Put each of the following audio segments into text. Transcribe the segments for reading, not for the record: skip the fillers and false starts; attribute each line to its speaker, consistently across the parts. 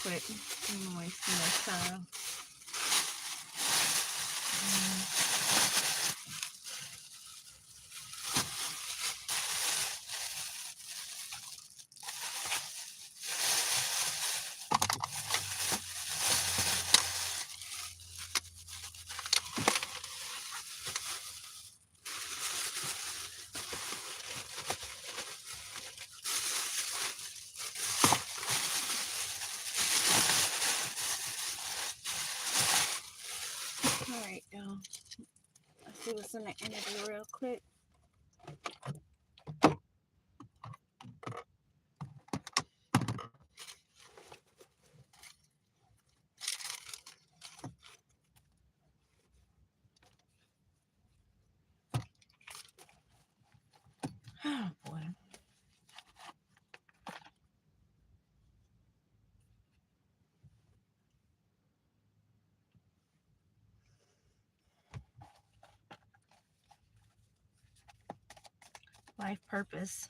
Speaker 1: quick. I'm wasting this time. Alright, y'all. Let's see what's in the energy real quick. Oh boy. Life purpose.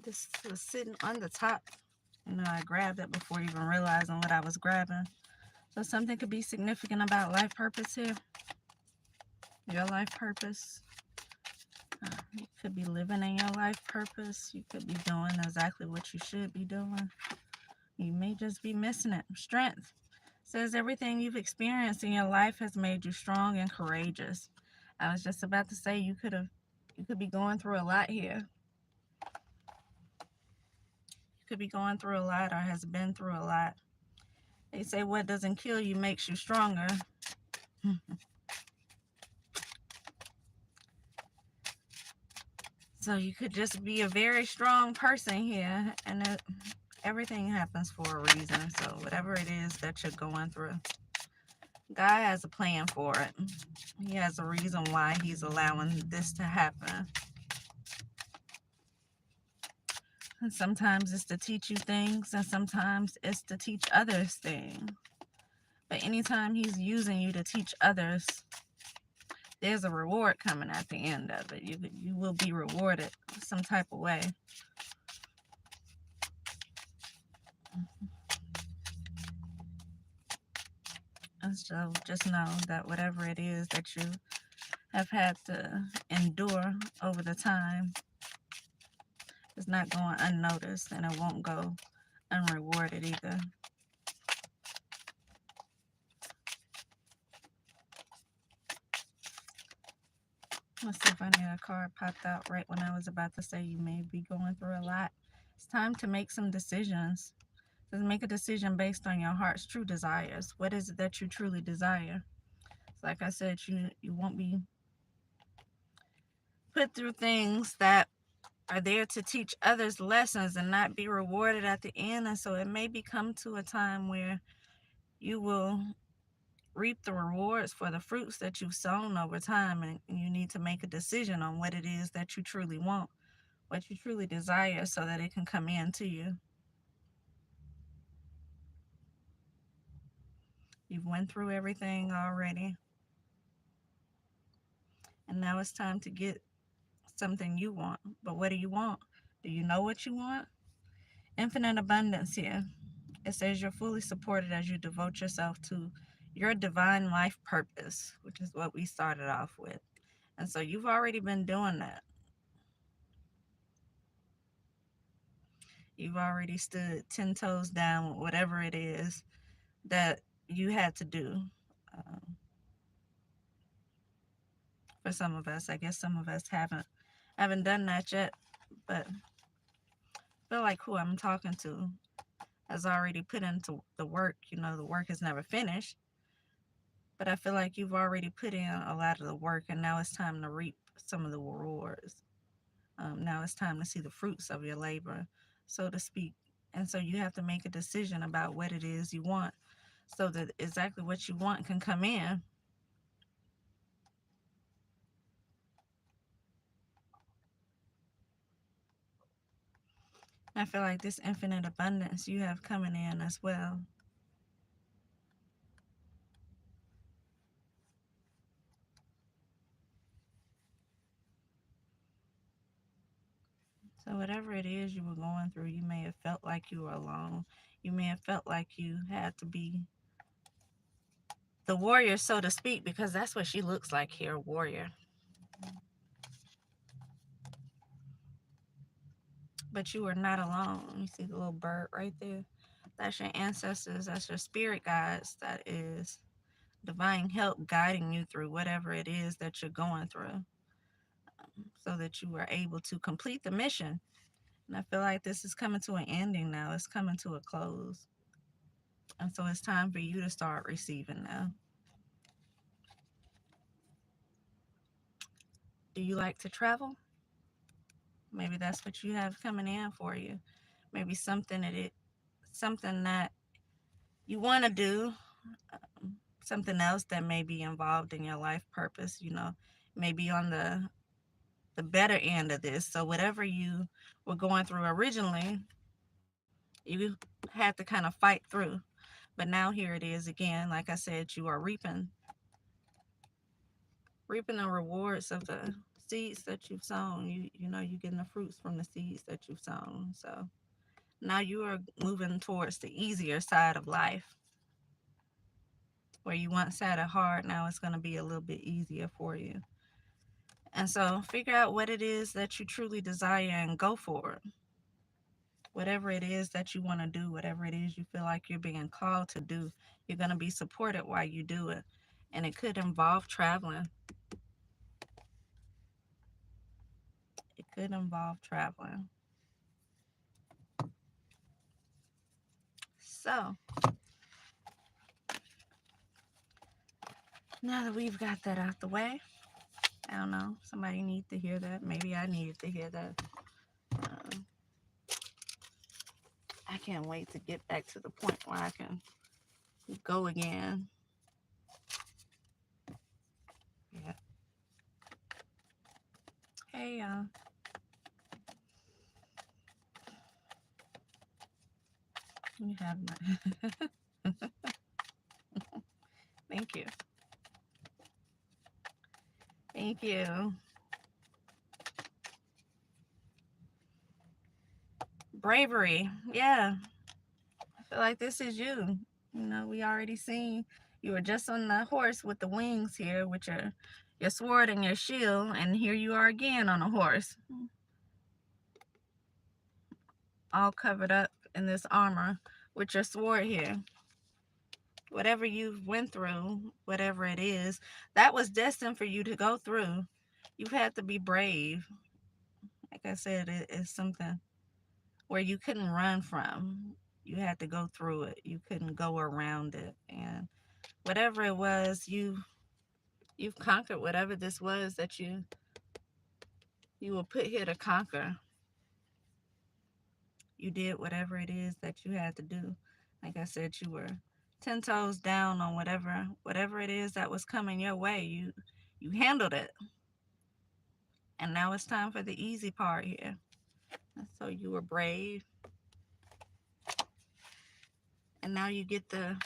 Speaker 1: This was sitting on the top. I grabbed it before even realizing what I was grabbing. So something could be significant about life purpose here. Your life purpose. You could be living in your life purpose. You could be doing exactly what you should be doing. You may just be missing it. Strength. Says everything you've experienced in your life has made you strong and courageous. I was just about to say you could be going through a lot here. You could be going through a lot or has been through a lot. They say what doesn't kill you makes you stronger. So you could just be a very strong person here, and everything happens for a reason. So whatever it is that you're going through, God has a plan for it. He has a reason why he's allowing this to happen. And sometimes it's to teach you things, and sometimes it's to teach others things. But anytime he's using you to teach others, there's a reward coming at the end of it. You will be rewarded some type of way. And so just know that whatever it is that you have had to endure over the time is not going unnoticed, and it won't go unrewarded either. Let's see if I need a card popped out right when I was about to say you may be going through a lot. It's time to make some decisions. Just make a decision based on your heart's true desires. What is it that you truly desire? So like I said, you won't be put through things that are there to teach others lessons and not be rewarded at the end. And so it may become to a time where you will reap the rewards for the fruits that you've sown over time, and you need to make a decision on what it is that you truly want, what you truly desire, so that it can come in to you. You've went through everything already, and now it's time to get something you want. But what do you want? Do you know what you want? Infinite abundance here. It says you're fully supported as you devote yourself to your divine life purpose, which is what we started off with. And so you've already been doing that. You've already stood 10 toes down with whatever it is that you had to do. For some of us, I guess some of us haven't done that yet, but I feel like who I'm talking to has already put into the work. The work is never finished, but I feel like you've already put in a lot of the work, and now it's time to reap some of the rewards. Now it's time to see the fruits of your labor, so to speak. And so you have to make a decision about what it is you want, so that exactly what you want can come in. I feel like this infinite abundance you have coming in as well. So whatever it is you were going through, you may have felt like you were alone. You may have felt like you had to be the warrior, so to speak, because that's what she looks like here, warrior. But you are not alone. You see the little bird right there? That's your ancestors, that's your spirit guides, that is divine help guiding you through whatever it is that you're going through, so that you are able to complete the mission. And I feel like this is coming to an ending now. It's coming to a close. And so it's time for you to start receiving now. Do you like to travel? Maybe that's what you have coming in for you. Maybe something that you want to do, something else that may be involved in your life purpose, maybe on the better end of this. So whatever you were going through originally, you had to kind of fight through. But now here it is again. Like I said, you are reaping the rewards of the seeds that you've sown. You're getting the fruits from the seeds that you've sown. So now you are moving towards the easier side of life. Where you once had it hard, now it's going to be a little bit easier for you. And so figure out what it is that you truly desire and go for it. Whatever it is that you want to do, whatever it is you feel like you're being called to do, you're going to be supported while you do it. And it could involve traveling. It could involve traveling. So, now that we've got that out the way, I don't know, somebody needs to hear that. Maybe I needed to hear that. I can't wait to get back to the point where I can go again. Yeah. Hey, y'all. You have my. Thank you. Thank you. Bravery. Yeah. I feel like this is you. We already seen you were just on the horse with the wings here, with your sword and your shield, and here you are again on a horse, all covered up in this armor with your sword here. Whatever you've went through, whatever it is, that was destined for you to go through. You've had to be brave. Like I said, it is something where you couldn't run from. You had to go through it. You couldn't go around it. And whatever it was, you've conquered whatever this was that you were put here to conquer. You did whatever it is that you had to do. Like I said, you were 10 toes down on whatever it is that was coming your way. You handled it. And now it's time for the easy part here. And so you were brave. And now you get the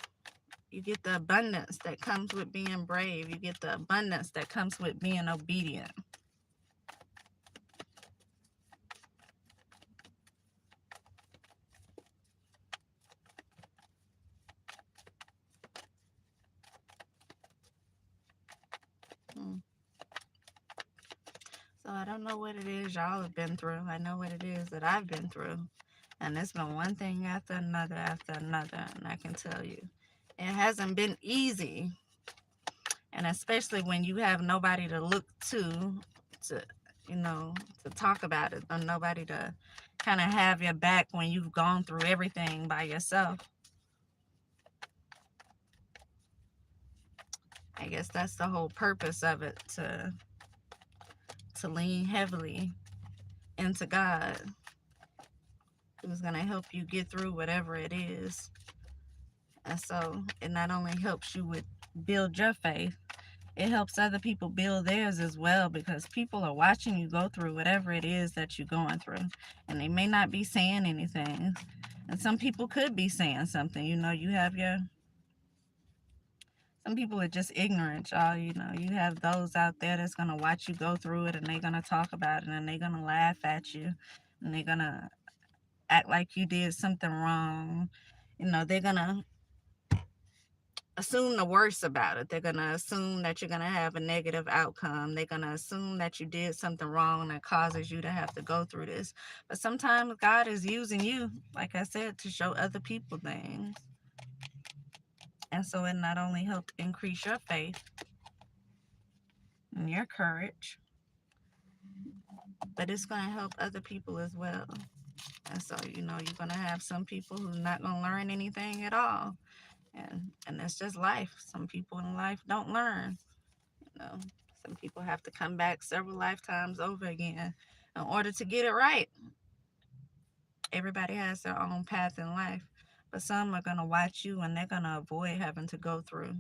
Speaker 1: abundance that comes with being brave. You get the abundance that comes with being obedient. So I don't know what it is y'all have been through. I know what it is that I've been through. And it's been one thing after another after another. And I can tell you, it hasn't been easy. And especially when you have nobody to look to talk about it, or nobody to kind of have your back when you've gone through everything by yourself. I guess that's the whole purpose of it, to lean heavily into God, who's going to help you get through whatever it is. And so it not only helps you with build your faith, it helps other people build theirs as well, because people are watching you go through whatever it is that you're going through. And they may not be saying anything. And some people could be saying something. You have some people are just ignorant, y'all. You have those out there that's going to watch you go through it, and they're going to talk about it, and they're going to laugh at you. and they're gonna act like you did something wrong. They're gonna assume the worst about it. They're going to assume that you're going to have a negative outcome. They're going to assume that you did something wrong that causes you to have to go through this. But sometimes God is using you, like I said, to show other people things. And so it not only helped increase your faith and your courage, but it's going to help other people as well. And so, you're going to have some people who's not going to learn anything at all. And that's just life. Some people in life don't learn. know, some people have to come back several lifetimes over again in order to get it right. Everybody has their own path in life, but some are going to watch you and they're going to avoid having to go through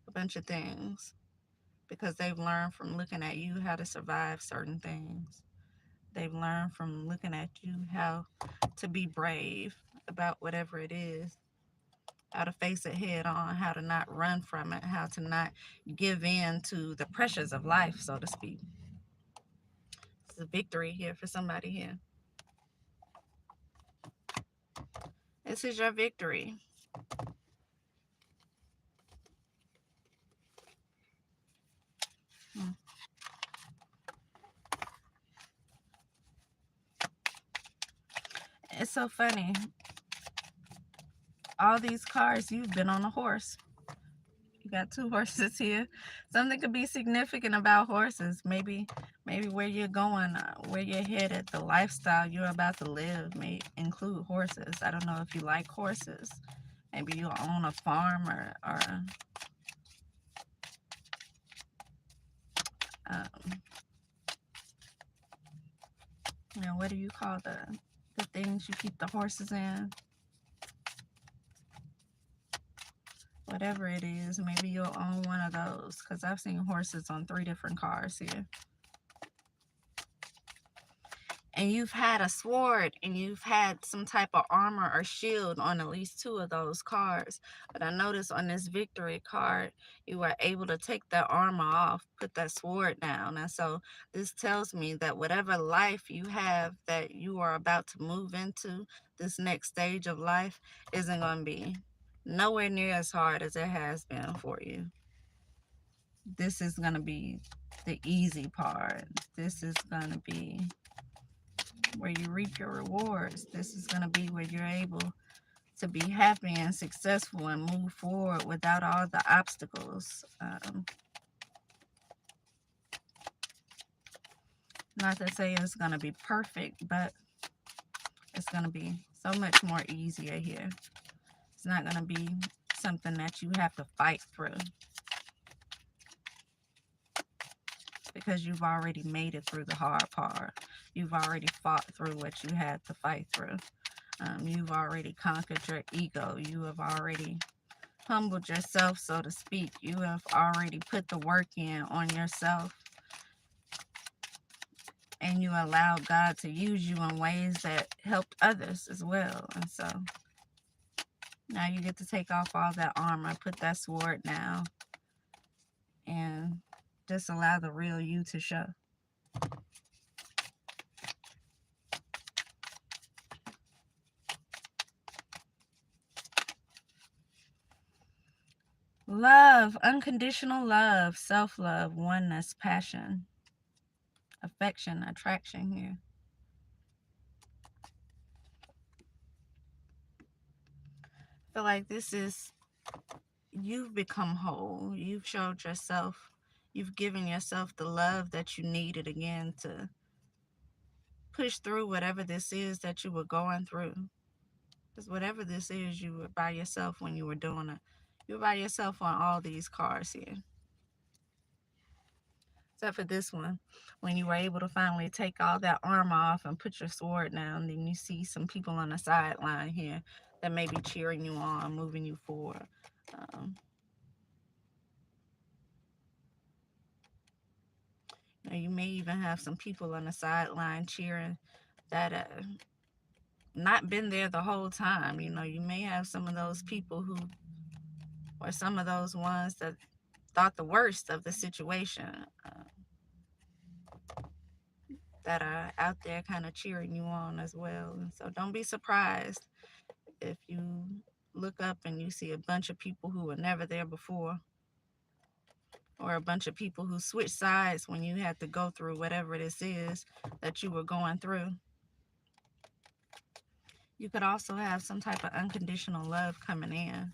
Speaker 1: a bunch of things because they've learned from looking at you how to survive certain things. They've learned from looking at you how to be brave about whatever it is, how to face it head on, how to not run from it, how to not give in to the pressures of life, so to speak. It's a victory here for somebody here. This is your victory. It's so funny. All these cars, you've been on a horse. You got 2 horses here. Something could be significant about horses. Maybe where you're going, where you're headed, the lifestyle you're about to live may include horses. I don't know if you like horses. Maybe you own a farm or what do you call the things you keep the horses in? Whatever it is, maybe you'll own one of those, because I've seen horses on 3 different cars here. And you've had a sword and you've had some type of armor or shield on at least 2 of those cards. But I noticed on this victory card, you were able to take that armor off, put that sword down. And so this tells me that whatever life you have that you are about to move into, this next stage of life, isn't going to be nowhere near as hard as it has been for you. This is going to be the easy part. This is going to be where you reap your rewards. This is going to be where you're able to be happy and successful and move forward without all the obstacles. Not to say it's going to be perfect, but it's going to be so much more easier here. It's not going to be something that you have to fight through, because you've already made it through the hard part. You've already fought through what you had to fight through. You've already conquered your ego. You have already humbled yourself, so to speak. You have already put the work in on yourself. And you allowed God to use you in ways that helped others as well. And so now you get to take off all that armor, put that sword down, and just allow the real you to show. Love, unconditional love, self-love, oneness, passion, affection, attraction here. I feel like this is, you've become whole. You've showed yourself, you've given yourself the love that you needed again to push through whatever this is that you were going through. Because whatever this is, you were by yourself when you were doing it. You were by yourself on all these cards here. Except for this one, when you were able to finally take all that armor off and put your sword down, then you see some people on the sideline here that may be cheering you on, moving you forward. You may even have some people on the sideline cheering that not been there the whole time. You may have some of those people who, or some of those ones that thought the worst of the situation. that are out there kind of cheering you on as well. And so don't be surprised if you look up and you see a bunch of people who were never there before, or a bunch of people who switched sides when you had to go through whatever this is that you were going through. You could also have some type of unconditional love coming in.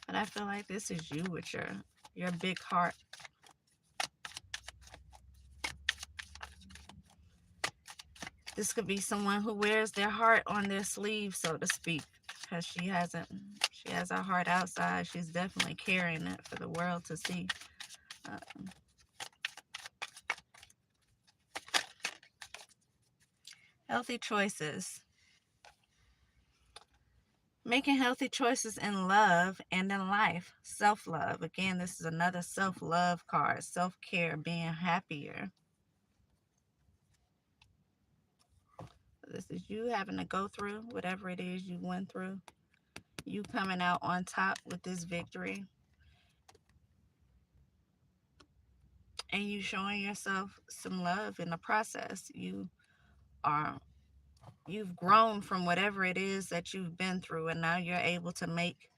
Speaker 1: But I feel like this is you with your big heart. This could be someone who wears their heart on their sleeve, so to speak, because she has her heart outside. She's definitely carrying it for the world to see. Healthy choices. Making healthy choices in love and in life. Self-love. Again, this is another self-love card. Self-care, being happier. This is you having to go through whatever it is you went through. You coming out on top with this victory. And you showing yourself some love in the process. You've grown from whatever it is that you've been through, and now you're able to make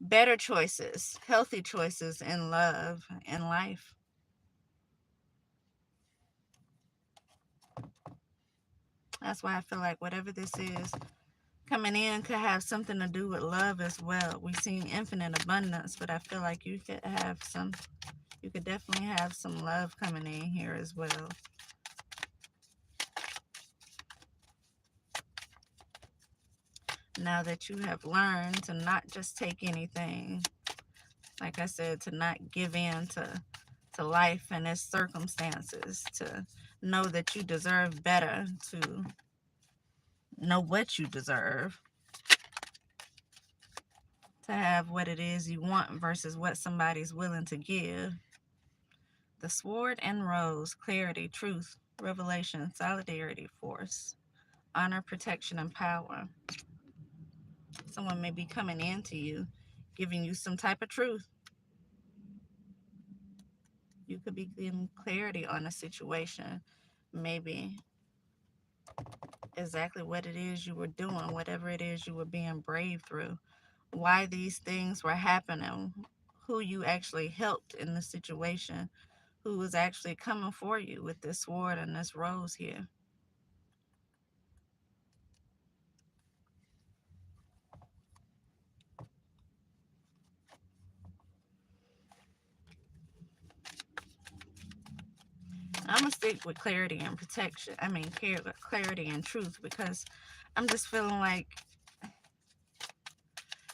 Speaker 1: better choices, healthy choices in love and life. That's why I feel like whatever this is coming in could have something to do with love as well. We've seen infinite abundance, but I feel like you could definitely have some love coming in here as well. Now that you have learned to not just take anything, like I said, to not give in to life and its circumstances, to know that you deserve better, to know what you deserve, to have what it is you want versus what somebody's willing to give. The Sword and Rose, clarity, truth, revelation, solidarity, force, honor, protection, and power. Someone may be coming into you, giving you some type of truth. You could be getting clarity on a situation, maybe exactly what it is you were doing, whatever it is you were being brave through, why these things were happening, who you actually helped in the situation, who was actually coming for you with this sword and this rose here. I'm going to stick with clarity and protection. Clarity and truth, because I'm just feeling like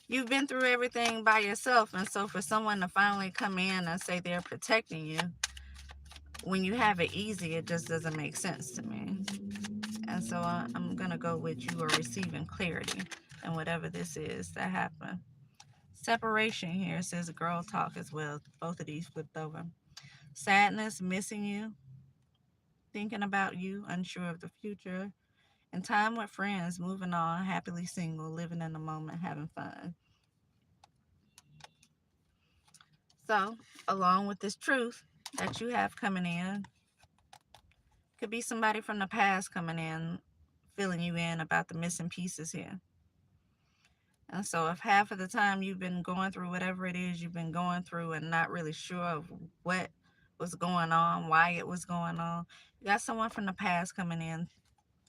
Speaker 1: you've been through everything by yourself. And so for someone to finally come in and say they're protecting you, when you have it easy, it just doesn't make sense to me. And so I'm going to go with you are receiving clarity and whatever this is that happened. Separation here says girl talk as well. Both of these flipped over. Sadness, missing you, thinking about you, unsure of the future. And time with friends, moving on, happily single, living in the moment, having fun. So, along with this truth that you have coming in, could be somebody from the past coming in, filling you in about the missing pieces here. And so if half of the time you've been going through whatever it is you've been going through and not really sure of what was going on, why it was going on, you got someone from the past coming in,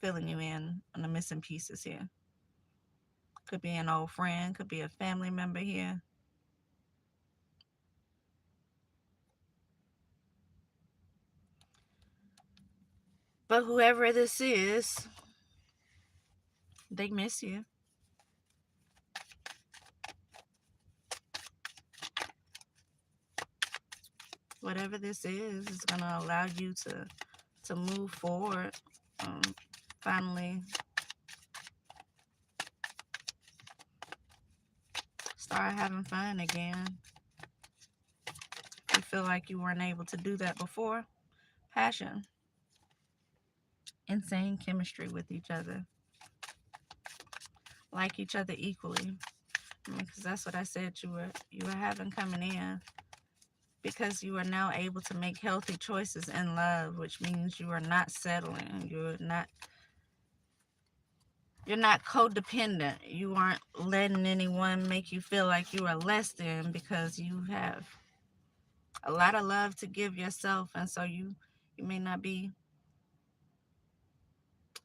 Speaker 1: filling you in on the missing pieces here. Could be an old friend, could be a family member here. But whoever this is, they miss you. Whatever this is going to allow you to move forward. Finally start having fun again. You feel like you weren't able to do that before. Passion. Insane chemistry with each other. Like each other equally. Because that's what I said you were having coming in. because you are now able to make healthy choices in love, which means you are not settling. You're not codependent. You aren't letting anyone make you feel like you are less than, because you have a lot of love to give yourself, and so you may not be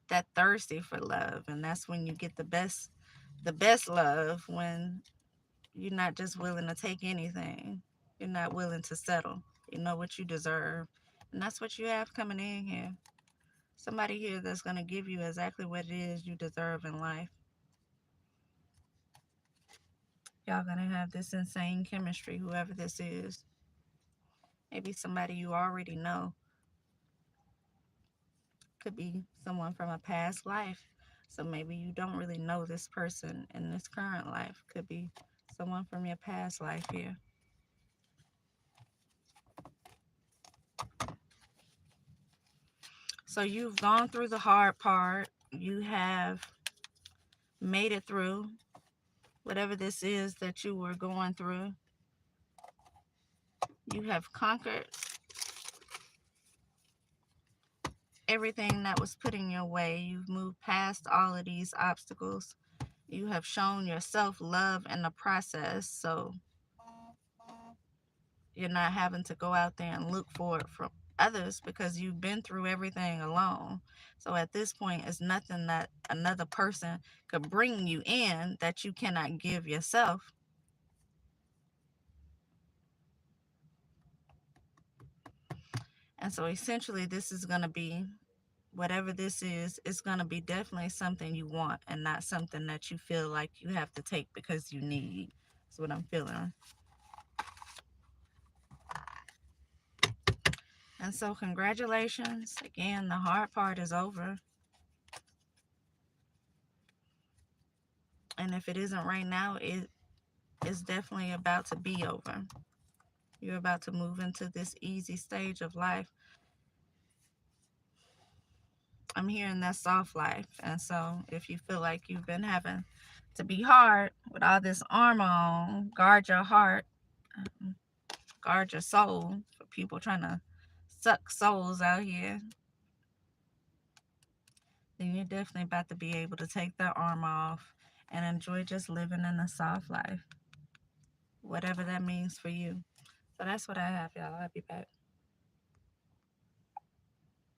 Speaker 1: that thirsty for love, and that's when you get the best love, when you're not just willing to take anything. You're not willing to settle. You know what you deserve, and that's what you have coming in here. Somebody here that's going to give you exactly what it is you deserve in life. Y'all going to have this insane chemistry, whoever this is. Maybe somebody you already know. Could be someone from a past life. So maybe you don't really know this person in this current life. Could be someone from your past life here. So you've gone through the hard part. You have made it through whatever this is that you were going through. You have conquered everything that was put in your way. You've moved past all of these obstacles. You have shown yourself love in the process, so you're not having to go out there and look for it from others, because you've been through everything alone. So at this point, it's nothing that another person could bring you in that you cannot give yourself. And so essentially, this is going to be, whatever this is, it's going to be definitely something you want, and not something that you feel like you have to take because you need. That's what I'm feeling. And so congratulations. Again, the hard part is over. And if it isn't right now, it is definitely about to be over. You're about to move into this easy stage of life. I'm hearing that soft life. And so if you feel like you've been having to be hard with all this armor on, guard your heart, guard your soul, for people trying to suck souls out here, then you're definitely about to be able to take that armor off and enjoy just living in a soft life, whatever that means for you. So that's what I have, y'all. I'll be back.